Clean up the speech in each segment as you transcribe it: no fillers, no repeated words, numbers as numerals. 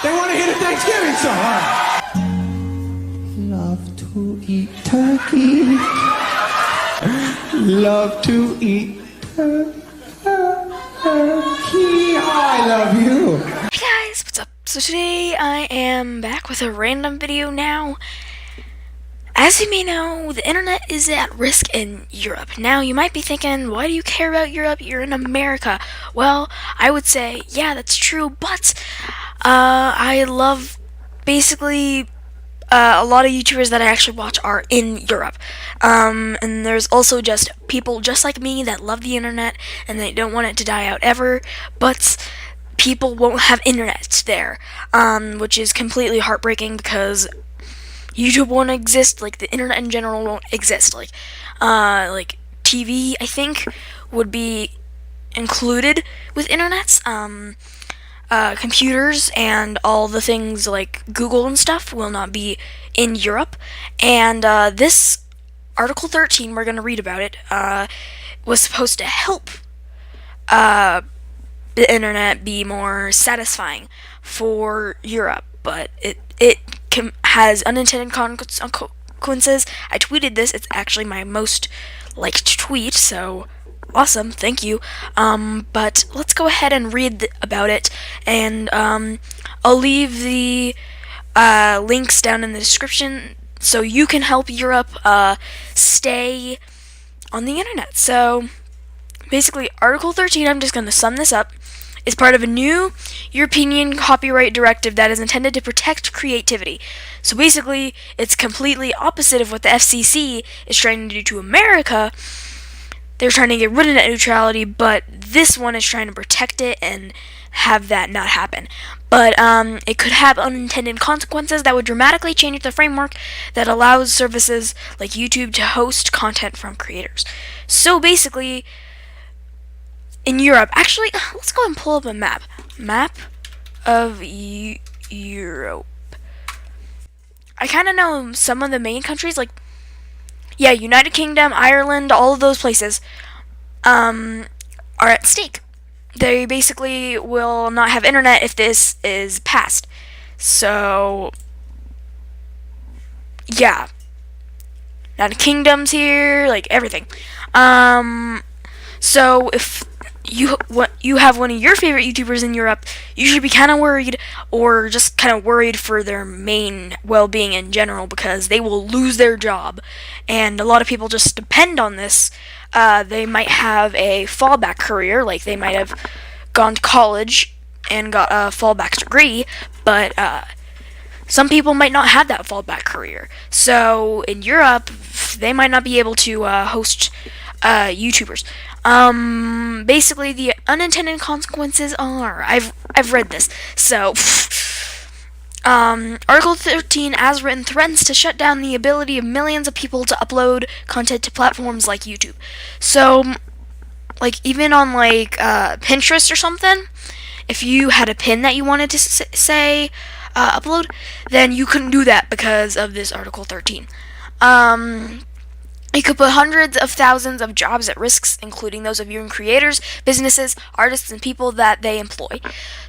They want to hear the Thanksgiving song. All right. Love to eat turkey. Love to eat turkey. I love you. Hey guys, what's up? So today I am back with a random video now. As you may know, the internet is at risk in Europe. Now, you might be thinking, why do you care about Europe? You're in America. Well, I would say, yeah, that's true, but I love basically a lot of YouTubers that I actually watch are in Europe. And there's also just people just like me that love the internet and they don't want it to die out ever, but people won't have internet there, which is completely heartbreaking because YouTube won't exist, like the internet in general won't exist. Like TV, I think, would be included with internets. Computers and all the things like Google and stuff will not be in Europe. And this Article 13, we're going to read about it, was supposed to help the internet be more satisfying for Europe, but it has unintended consequences. I tweeted this. It's actually my most liked tweet, so awesome, thank you. But let's go ahead and read about it, and I'll leave the links down in the description so you can help Europe stay on the internet. So basically, Article 13, I'm just going to sum this up, is part of a new European copyright directive that is intended to protect creativity. So basically, it's completely opposite of what the FCC is trying to do to America. They're trying to get rid of net neutrality, but this one is trying to protect it and have that not happen. But it could have unintended consequences that would dramatically change the framework that allows services like YouTube to host content from creators. So basically, in Europe, actually, let's go and pull up a map. Map of Europe. I kind of know some of the main countries, like, yeah, United Kingdom, Ireland, all of those places are at stake. They basically will not have internet if this is passed. So, yeah. United Kingdom's here, like, everything. So, if you have one of your favorite YouTubers in Europe, you should be kind of worried, or just kind of worried for their main well-being in general, because they will lose their job, and a lot of people just depend on this. They might have a fallback career, like they might have gone to college and got a fallback degree, but some people might not have that fallback career. So in Europe, they might not be able to host YouTubers. Basically, the unintended consequences are, I've read this, so Article 13, as written, threatens to shut down the ability of millions of people to upload content to platforms like YouTube. So, like, even on, like, Pinterest or something, if you had a pin that you wanted to say upload, then you couldn't do that because of this Article 13. It could put hundreds of thousands of jobs at risk, including those of young creators, businesses, artists, and people that they employ.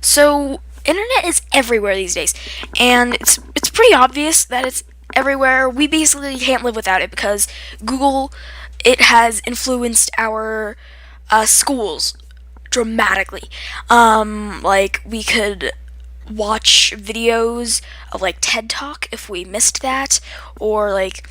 So, internet is everywhere these days, and it's pretty obvious that it's everywhere. We basically can't live without it because Google, it has influenced our schools dramatically. Like, we could watch videos of, like, TED Talk if we missed that, or, like,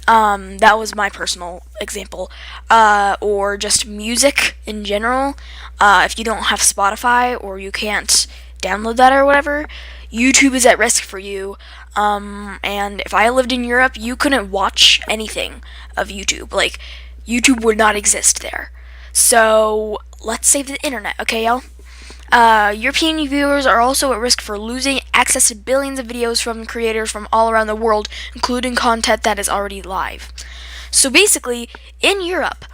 that was my personal example, or just music in general. If you don't have Spotify, or you can't download that or whatever, YouTube is at risk for you. And if I lived in Europe, you couldn't watch anything of YouTube. Like, YouTube would not exist there. So, let's save the internet, okay, y'all? European viewers are also at risk for losing access to billions of videos from creators from all around the world, including content that is already live. So basically, in Europe,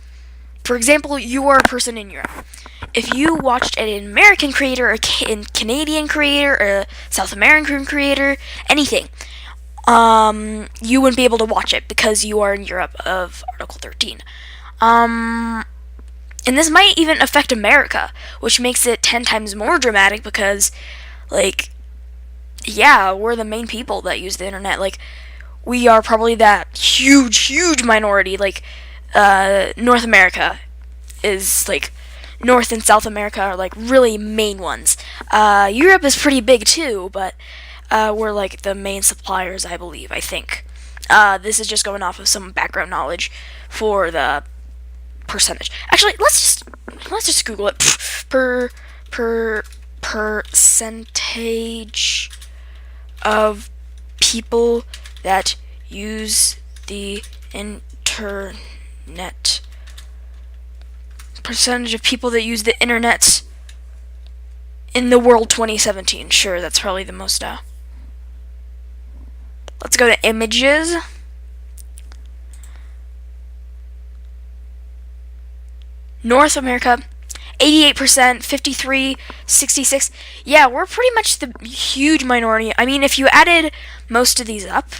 for example, you are a person in Europe. If you watched an American creator, a Canadian creator, a South American creator, anything, you wouldn't be able to watch it because you are in Europe of Article 13. And this might even affect America, which makes it 10 times more dramatic because, like, yeah, we're the main people that use the internet. Like, we are probably that huge minority. Like, North America is like North and South America are like really main ones. Europe is pretty big too, but we're like the main suppliers, I believe. I think. This is just going off of some background knowledge for the percentage. Actually, let's just Google it. Per percentage of people that use the internet. Percentage of people that use the internet in the world 2017. Sure, that's probably the most. Let's go to images. North America, 88%, 53, 66. Yeah, we're pretty much the huge minority. I mean, if you added most of these up,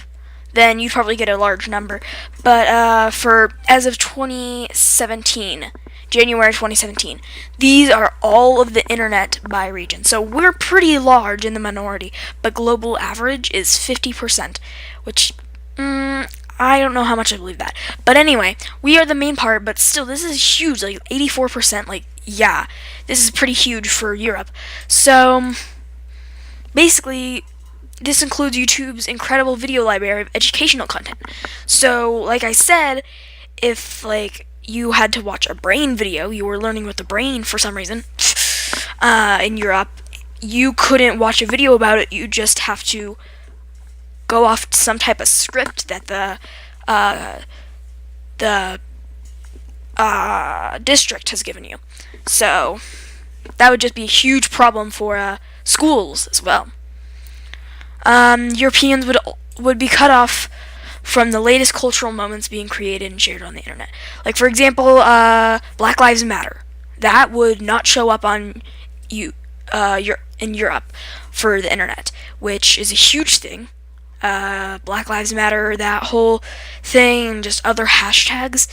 then you'd probably get a large number. But for as of 2017, January 2017, these are all of the internet by region. So we're pretty large in the minority, but global average is 50%, which I don't know how much I believe that. But anyway, we are the main part, but still, this is huge, like 84%. Like, yeah, this is pretty huge for Europe. So, basically, this includes YouTube's incredible video library of educational content. So, like I said, if, like, you had to watch a brain video, you were learning with the brain for some reason, in Europe, you couldn't watch a video about it, you just have to go off to some type of script that the district has given you. So that would just be a huge problem for schools as well. Europeans would be cut off from the latest cultural moments being created and shared on the internet. Like, for example, Black Lives Matter. That would not show up on in Europe for the internet, which is a huge thing. Black Lives Matter, that whole thing, just other hashtags,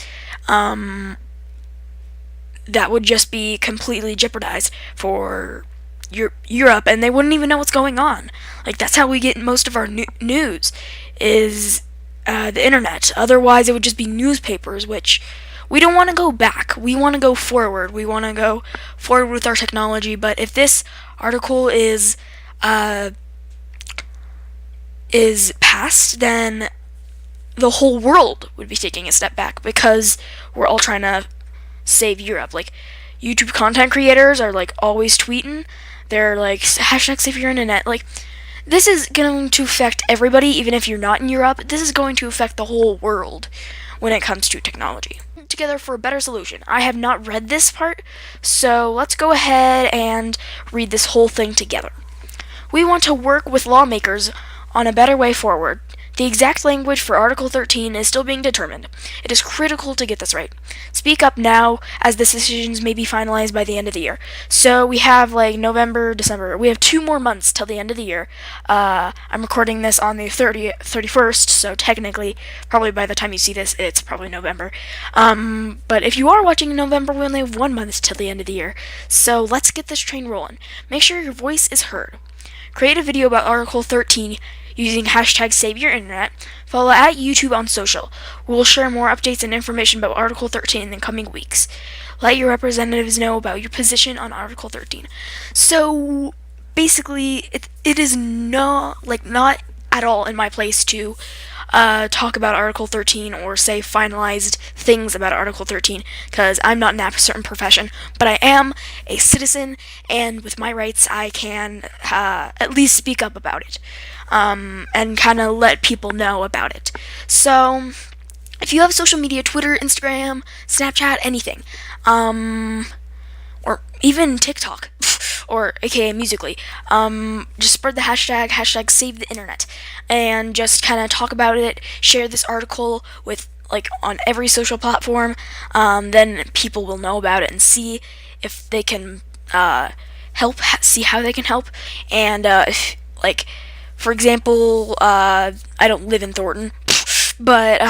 that would just be completely jeopardized for Europe, and they wouldn't even know what's going on. Like, that's how we get most of our news, is the internet. Otherwise, it would just be newspapers, which we don't want to go back. We want to go forward. We want to go forward with our technology, but if this article is passed, then the whole world would be taking a step back, because we're all trying to save Europe. Like, YouTube content creators are like always tweeting. They're like, hashtag save your internet. Like, this is going to affect everybody, even if you're not in Europe. This is going to affect the whole world when it comes to technology. Together for a better solution. I have not read this part, so let's go ahead and read this whole thing together. We want to work with lawmakers on a better way forward. The exact language for Article 13 is still being determined. It is critical to get this right. Speak up now, as the decisions may be finalized by the end of the year. So we have like November, December. We have 2 more months till the end of the year. I'm recording this on the 31st, so technically, probably by the time you see this, it's probably November. But if you are watching in November, we only have 1 month till the end of the year. So let's get this train rolling. Make sure your voice is heard. Create a video about Article 13 using hashtag SaveYourInternet. Follow at YouTube on social. We will share more updates and information about Article 13 in the coming weeks. Let your representatives know about your position on Article 13. So basically, it is not at all in my place to talk about Article 13 or say finalized things about Article 13, because I'm not in that certain profession, but I am a citizen, and with my rights I can at least speak up about it, and kind of let people know about it. So if you have social media, Twitter, Instagram, Snapchat, anything, or even TikTok, or aka Musically, just spread the hashtag save the internet, and just kind of talk about it, share this article with, like, on every social platform, then people will know about it and see if they can see how they can help, and if, like, for example, I don't live in Thornton, but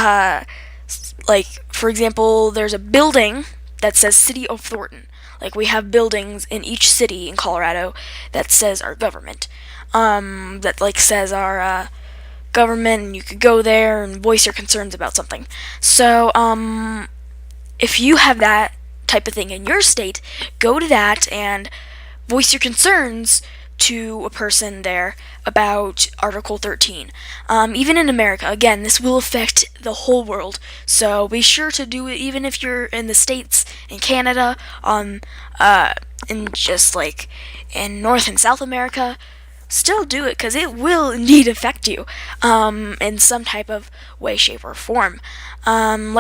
like, for example, there's a building that says City of Thornton. Like, we have buildings in each city in Colorado that says our government. that like says our government, and you could go there and voice your concerns about something. So if you have that type of thing in your state, go to that and voice your concerns to a person there about Article 13. Even in America, again, this will affect the whole world, so be sure to do it even if you're in the States, in Canada, in just like in North and South America. Still do it, because it will indeed affect you in some type of way, shape, or form. And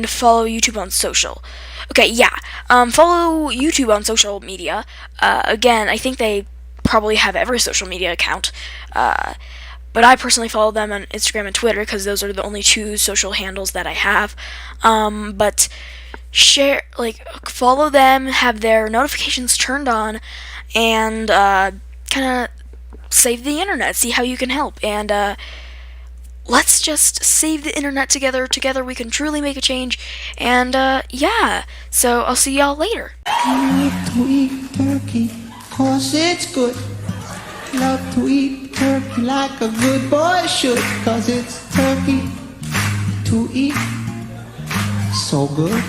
follow YouTube on social. Okay, yeah. Follow YouTube on social media. Again, I think they probably have every social media account. But I personally follow them on Instagram and Twitter because those are the only two social handles that I have. But share, like, follow them, have their notifications turned on, and kind of save the internet. See how you can help. And let's just save the internet together. Together we can truly make a change. And yeah, so I'll see y'all later. Love to eat turkey, 'cause it's good. Love to eat turkey like a good boy should, 'cause it's turkey to eat. So good.